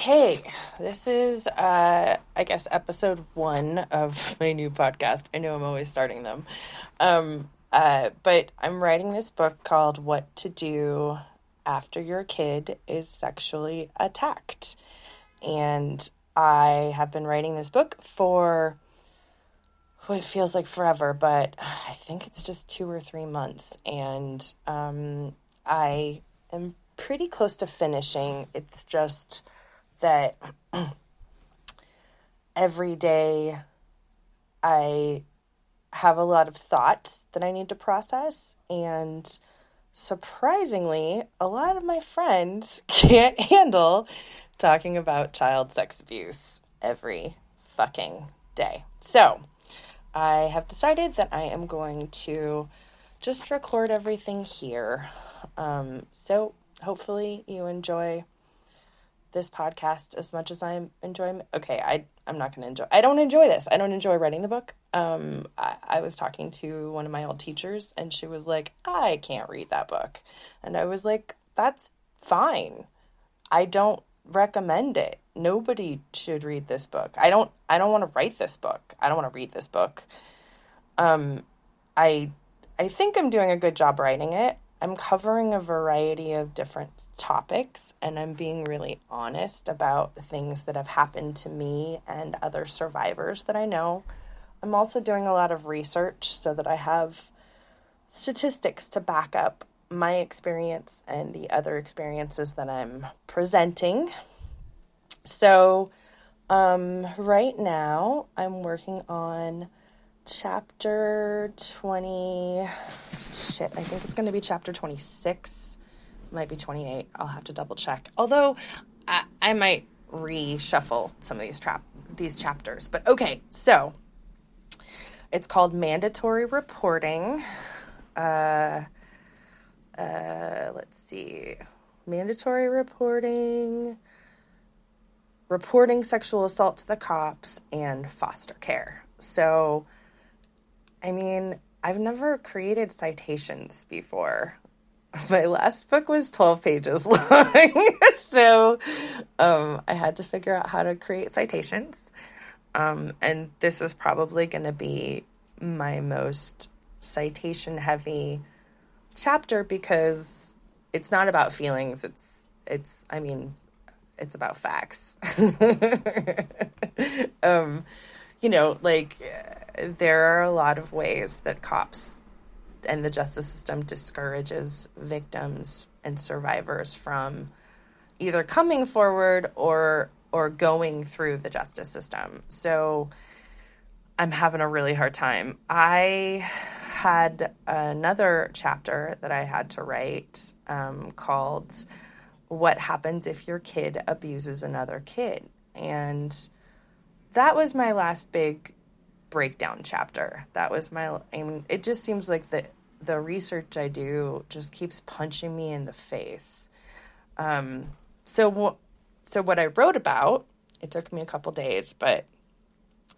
Okay, this is, I guess, episode 1 of my new podcast. I know I'm always starting them. But I'm writing this book called What to Do After Your Kid is Sexually Attacked. And I have been writing this book for what it feels like forever, but I think it's just 2 or 3 months. And I am pretty close to finishing. It's just that every day I have a lot of thoughts that I need to process, and surprisingly, a lot of my friends can't handle talking about child sex abuse every fucking day. So I have decided that I am going to just record everything here. So hopefully you enjoy this podcast as much as I'm enjoying. Okay, I'm not going to enjoy. I don't enjoy this. I don't enjoy writing the book. I was talking to one of my old teachers, and she was like, "I can't read that book," and I was like, "That's fine. I don't recommend it. Nobody should read this book. I don't want to write this book. I don't want to read this book." I think I'm doing a good job writing it. I'm covering a variety of different topics, and I'm being really honest about things that have happened to me and other survivors that I know. I'm also doing a lot of research so that I have statistics to back up my experience and the other experiences that I'm presenting. So, right now I'm working on chapter 20, I think it's going to be chapter 26, it might be 28, I'll have to double check, although I might reshuffle some of these chapters, but okay, so it's called Mandatory Reporting. Let's see, Mandatory Reporting, Reporting Sexual Assault to the Cops, and Foster Care. So I mean, I've never created citations before. My last book was 12 pages long, so I had to figure out how to create citations. And this is probably going to be my most citation-heavy chapter because it's not about feelings. It's about facts. There are a lot of ways that cops and the justice system discourages victims and survivors from either coming forward or going through the justice system. So I'm having a really hard time. I had another chapter that I had to write called What Happens If Your Kid Abuses Another Kid? And that was my last big breakdown chapter. It just seems like the research I do just keeps punching me in the face. So what I wrote about, it took me a couple days, but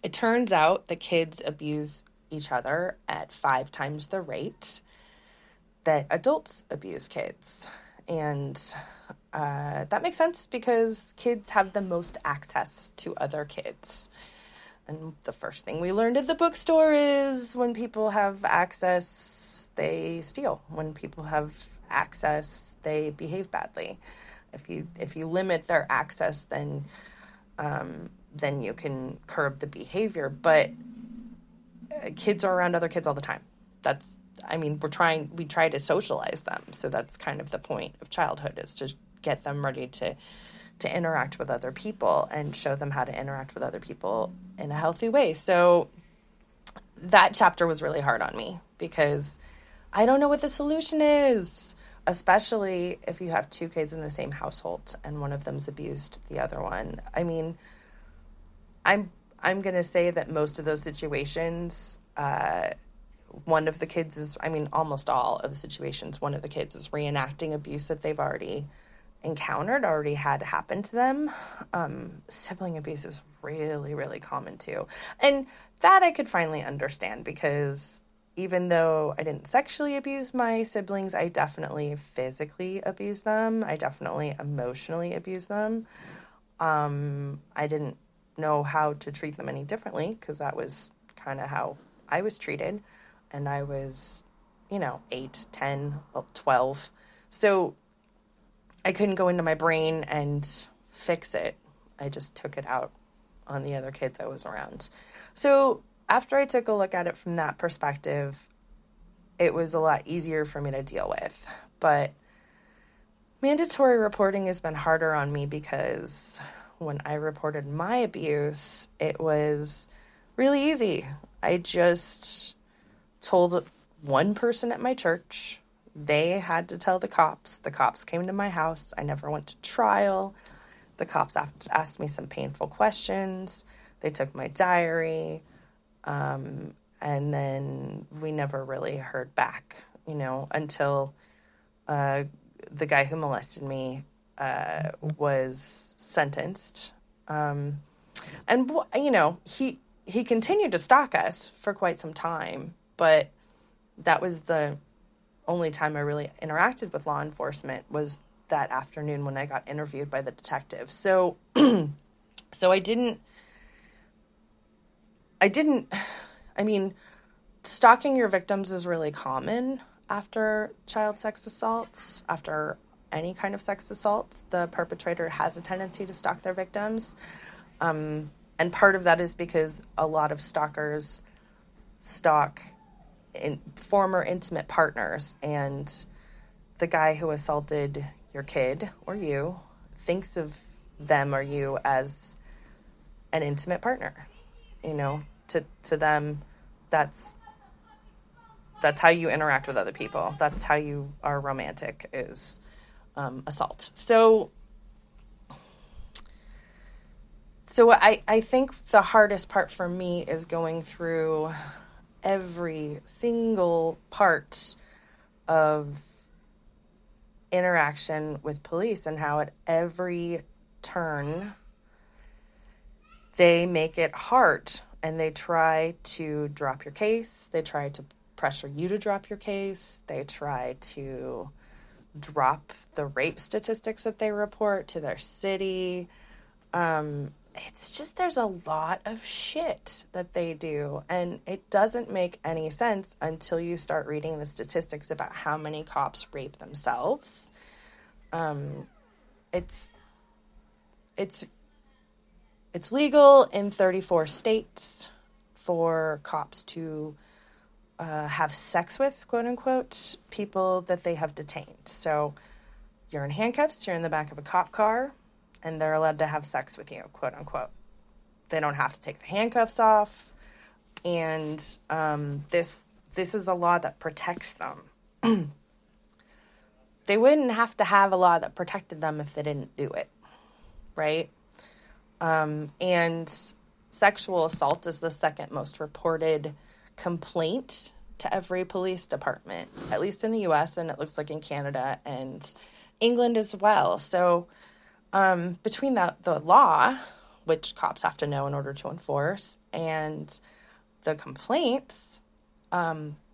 it turns out that kids abuse each other at 5 times the rate that adults abuse kids. And that makes sense because kids have the most access to other kids. And the first thing we learned at the bookstore is when people have access, they steal. When people have access, they behave badly. If you limit their access, then you can curb the behavior. But kids are around other kids all the time. We try to socialize them. So that's kind of the point of childhood, is to get them ready to interact with other people and show them how to interact with other people in a healthy way. So that chapter was really hard on me because I don't know what the solution is, especially if you have 2 kids in the same household and one of them's abused the other one. I mean, I'm going to say that most of those situations, one of the kids almost all of the situations, one of the kids is reenacting abuse that they've already had happen to them. Sibling abuse is really, really common too. And that I could finally understand because even though I didn't sexually abuse my siblings, I definitely physically abused them. I definitely emotionally abused them. I didn't know how to treat them any differently because that was kind of how I was treated. And I was, 8, 10, 12. So I couldn't go into my brain and fix it. I just took it out on the other kids I was around. So after I took a look at it from that perspective, it was a lot easier for me to deal with. But mandatory reporting has been harder on me because when I reported my abuse, it was really easy. I just told one person at my church. They had to tell the cops. The cops came to my house. I never went to trial. The cops asked me some painful questions. They took my diary. And then we never really heard back, until the guy who molested me was sentenced. And, he continued to stalk us for quite some time, but that was the only time I really interacted with law enforcement was that afternoon when I got interviewed by the detective. So, stalking your victims is really common after child sex assaults, after any kind of sex assaults. The perpetrator has a tendency to stalk their victims. And part of that is because a lot of stalkers stalk former intimate partners, and the guy who assaulted your kid or you thinks of them or you as an intimate partner. To them, that's how you interact with other people. That's how you are romantic, is assault. So I think the hardest part for me is going through every single part of interaction with police and how at every turn they make it hard and they try to drop your case. They try to pressure you to drop your case. They try to drop the rape statistics that they report to their city. It's just there's a lot of shit that they do, and it doesn't make any sense until you start reading the statistics about how many cops rape themselves. It's legal in 34 states for cops to have sex with, quote unquote, people that they have detained. So you're in handcuffs, you're in the back of a cop car, and they're allowed to have sex with you, quote unquote. They don't have to take the handcuffs off. And this is a law that protects them. They wouldn't have to have a law that protected them if they didn't do it, right? And sexual assault is the second most reported complaint to every police department, at least in the U.S., and it looks like in Canada and England as well. So between the law, which cops have to know in order to enforce, and the complaints,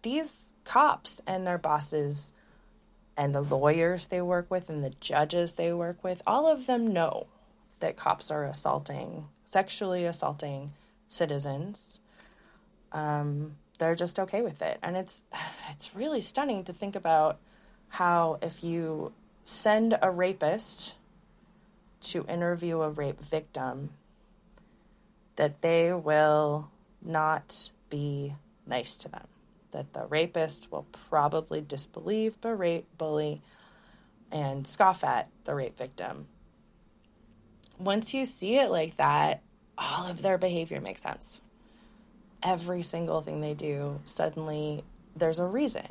these cops and their bosses and the lawyers they work with and the judges they work with, all of them know that cops are sexually assaulting citizens. They're just okay with it. And it's really stunning to think about how if you send a rapist to interview a rape victim, that they will not be nice to them. That the rapist will probably disbelieve, berate, bully, and scoff at the rape victim. Once you see it like that, all of their behavior makes sense. Every single thing they do, suddenly there's a reason.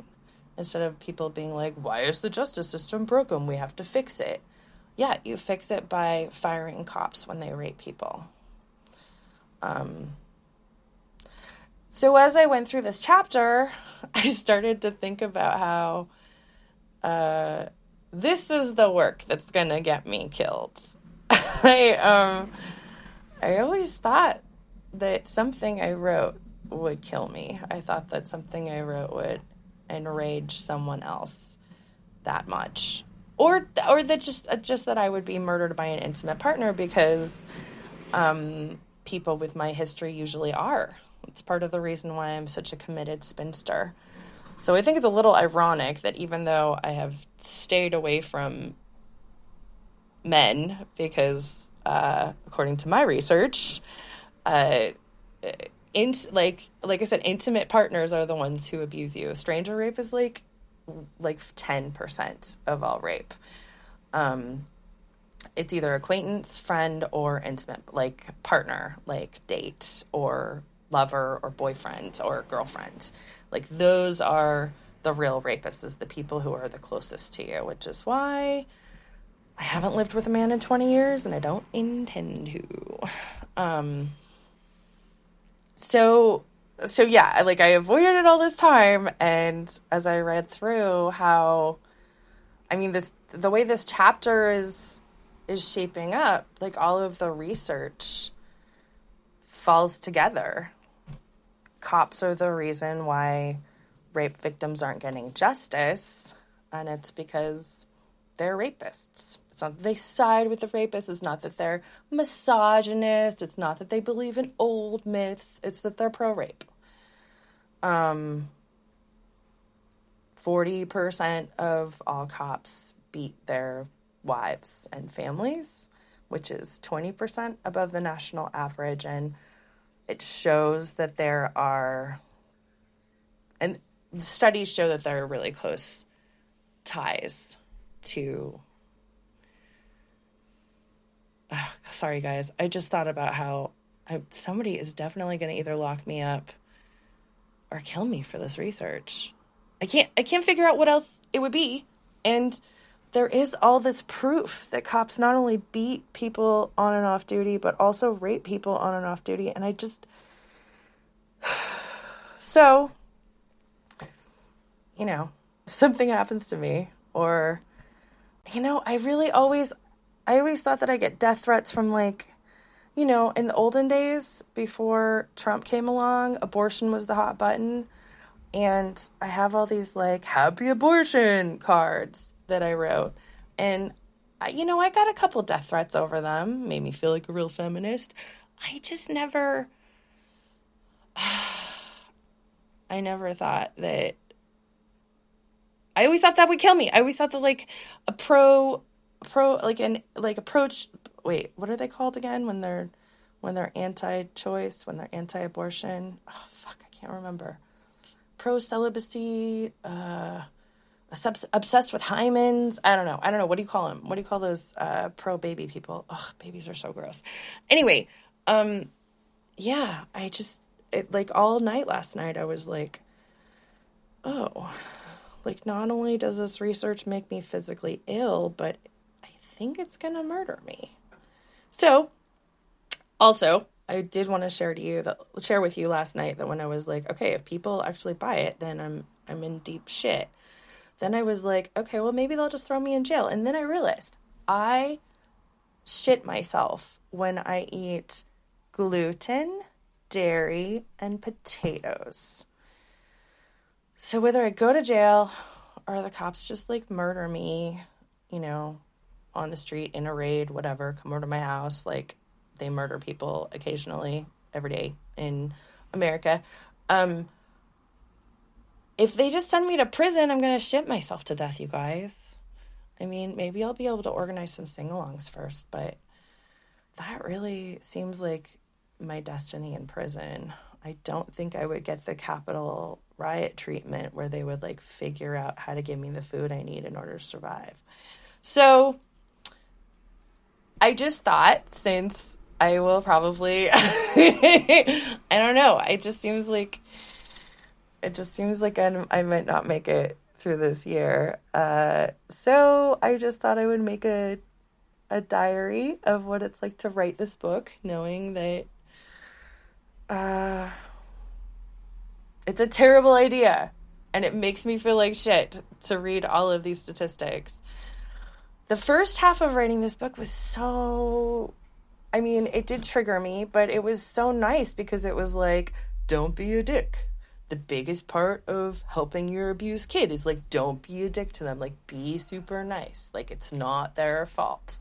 Instead of people being like, why is the justice system broken? We have to fix it. Yeah, you fix it by firing cops when they rape people. So as I went through this chapter, I started to think about how this is the work that's going to get me killed. I always thought that something I wrote would kill me. I thought that something I wrote would enrage someone else that much. that just that I would be murdered by an intimate partner, because people with my history usually are. It's part of the reason why I'm such a committed spinster. So I think it's a little ironic that even though I have stayed away from men, because according to my research, like I said, intimate partners are the ones who abuse you. Stranger rape is like 10% of all rape. It's either acquaintance, friend, or intimate, like partner, like date or lover or boyfriend or girlfriend. Like those are the real rapists, is the people who are the closest to you, which is why I haven't lived with a man in 20 years and I don't intend to. So yeah, like I avoided it all this time, and as I read through how, I mean, the way this chapter is shaping up, like all of the research falls together. Cops are the reason why rape victims aren't getting justice, and it's because they're rapists. It's not that they side with the rapists. It's not that they're misogynist. It's not that they believe in old myths. It's that they're pro-rape. 40% of all cops beat their wives and families, which is 20% above the national average. And it shows that there are, and studies show that there are really close ties to, sorry guys, I just thought about how somebody is definitely going to either lock me up or kill me for this research. I can't figure out what else it would be. And there is all this proof that cops not only beat people on and off duty, but also rape people on and off duty. And I just, so, you know, if something happens to me, or, you know, I always thought that I get death threats from, like, you know, in the olden days before Trump came along, abortion was the hot button. And I have all these, like, happy abortion cards that I wrote. And, you know, I got a couple death threats over them. Made me feel like a real feminist. I just never, I never thought that, I always thought that would kill me. I always thought that, like, approach, wait, what are they called again when they're anti-choice, when they're anti-abortion? Oh, fuck, I can't remember. Pro-celibacy, obsessed with hymens. I don't know. What do you call them? What do you call those pro-baby people? Ugh, babies are so gross. Anyway, yeah, like all night last night, I was like, oh, like not only does this research make me physically ill, but I think it's going to murder me. So, also, I did want to share with you last night that when I was like, okay, if people actually buy it, then I'm in deep shit. Then I was like, okay, well, maybe they'll just throw me in jail. And then I realized I shit myself when I eat gluten, dairy, and potatoes. So whether I go to jail or the cops just, like, murder me, you know, on the street, in a raid, whatever, come over to my house, like, they murder people occasionally, every day in America. If they just send me to prison, I'm going to shit myself to death, you guys. I mean, maybe I'll be able to organize some sing-alongs first, but that really seems like my destiny in prison. I don't think I would get the Capitol riot treatment where they would, like, figure out how to give me the food I need in order to survive. So I just thought, since I will probably, I don't know, it just seems like I might not make it through this year. So I just thought I would make a diary of what it's like to write this book, knowing that it's a terrible idea, and it makes me feel like shit to read all of these statistics. The first half of writing this book was so, I mean, it did trigger me, but it was so nice because it was like, don't be a dick. the biggest part of helping your abused kid is, like, don't be a dick to them. Like, be super nice. Like, it's not their fault.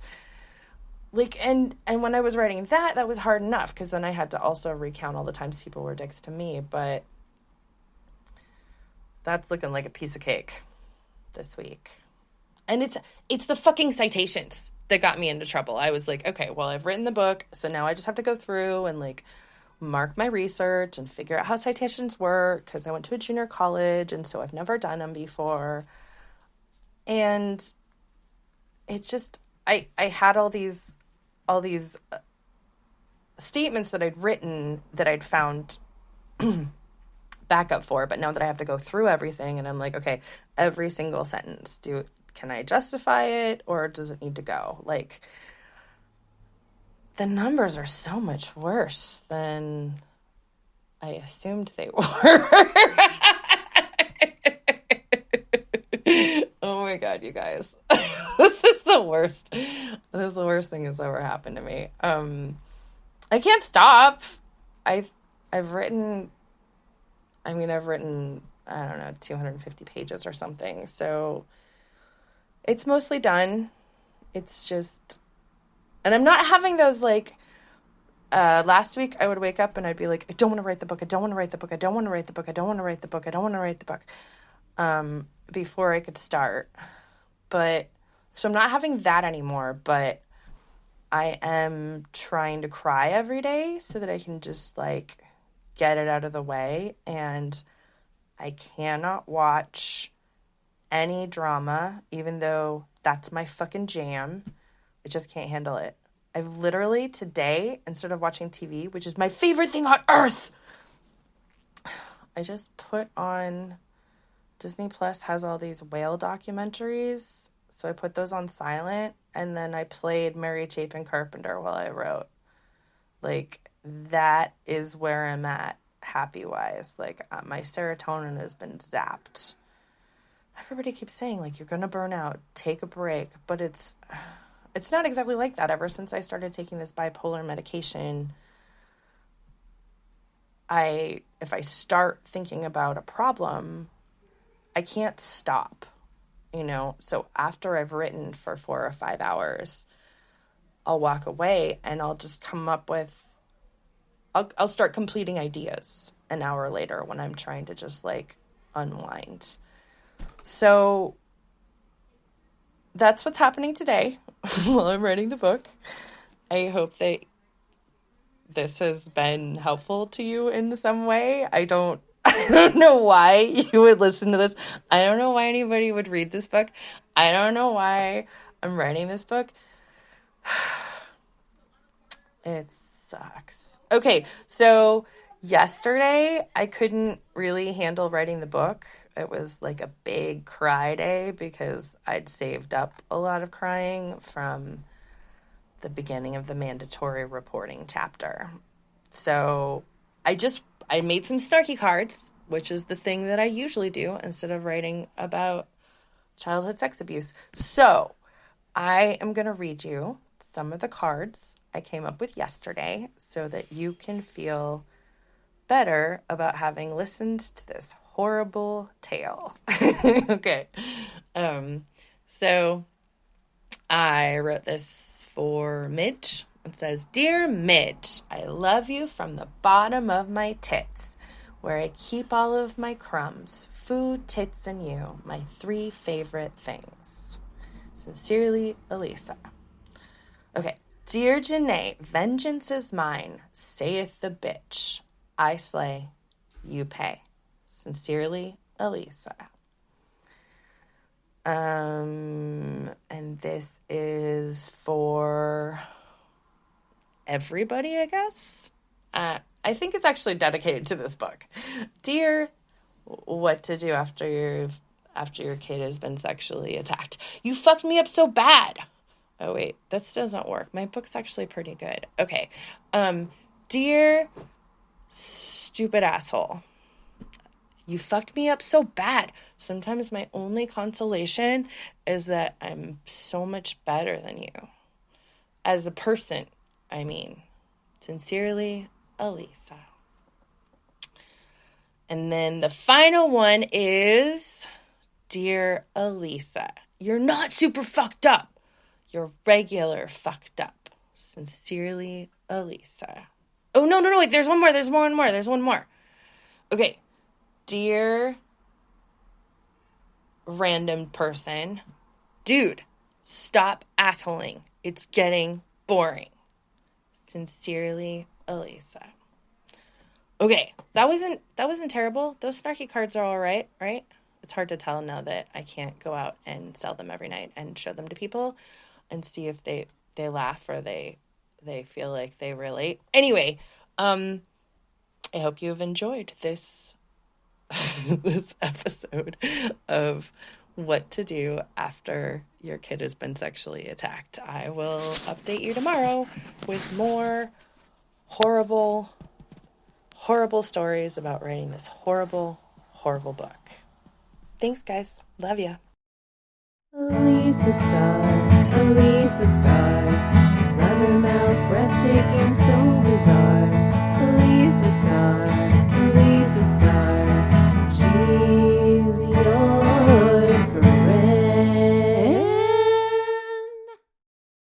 Like, and when I was writing that was hard enough, because then I had to also recount all the times people were dicks to me. But that's looking like a piece of cake this week. And it's the fucking citations that got me into trouble. I was like, okay, well, I've written the book, so now I just have to go through and, like, mark my research and figure out how citations work, because I went to a junior college, and so I've never done them before. And it just, I had all these statements that I'd written that I'd found backup for, but now that I have to go through everything, and I'm like, okay, every single sentence, can I justify it, or does it need to go? Like, the numbers are so much worse than I assumed they were. Oh my God, you guys. This is the worst. This is the worst thing that's ever happened to me. I can't stop. I've written, I don't know, 250 pages or something. So it's mostly done. It's just, and I'm not having those, like, last week I would wake up and I'd be like, I don't want to write the book. I don't want to write the book. I don't want to write the book. I don't want to write the book. I don't want to write the book. Before I could start. But, so I'm not having that anymore, but I am trying to cry every day so that I can just, like, get it out of the way. And I cannot watch any drama, even though that's my fucking jam. I just can't handle it. I've literally today, instead of watching TV, which is my favorite thing on earth, I just put on, Disney Plus has all these whale documentaries, so I put those on silent, and then I played Mary Chapin Carpenter while I wrote. Like, that is where I'm at, happy-wise. Like, my serotonin has been zapped. Everybody keeps saying, like, you're gonna burn out, take a break, but it's not exactly like that. Ever since I started taking this bipolar medication, if I start thinking about a problem, I can't stop, you know? So after I've written for 4 or 5 hours, I'll walk away and I'll just come up with, I'll start completing ideas an hour later when I'm trying to just, like, unwind. So that's what's happening today while I'm writing the book. I hope that this has been helpful to you in some way. I don't know why you would listen to this. I don't know why anybody would read this book. I don't know why I'm writing this book. It sucks. Okay, so yesterday I couldn't really handle writing the book. It was like a big cry day because I'd saved up a lot of crying from the beginning of the mandatory reporting chapter. So I made some snarky cards, which is the thing that I usually do instead of writing about childhood sex abuse. So I am going to read you some of the cards I came up with yesterday so that you can feel better about having listened to this horrible tale. Okay. So I wrote this for Midge. It says, Dear Midge, I love you from the bottom of my tits, where I keep all of my crumbs, food, tits, and you, my 3 favorite things. Sincerely, Alisa. Okay. Dear Janae, vengeance is mine, saith the bitch. I slay, you pay. Sincerely, Alisa. And this is for everybody, I guess. I think it's actually dedicated to this book. Dear, what to do after your kid has been sexually attacked. You fucked me up so bad. Oh wait, this doesn't work. My book's actually pretty good. Okay. Dear stupid asshole. You fucked me up so bad. Sometimes my only consolation is that I'm so much better than you. As a person, I mean. Sincerely, Alisa. And then the final one is, Dear Alisa, you're not super fucked up. You're regular fucked up. Sincerely, Alisa. Oh, no, wait, there's one more. Okay. Dear random person, dude, stop assholing. It's getting boring. Sincerely, Alisa. Okay, that wasn't terrible. Those snarky cards are all right? It's hard to tell now that I can't go out and sell them every night and show them to people and see if they laugh or they feel like they relate. Anyway, I hope you've enjoyed this this episode of what to do after your kid has been sexually attacked. I will update you tomorrow with more horrible stories about writing this horrible book. Thanks, guys. Love ya. Alisa Starr, Alisa Starr.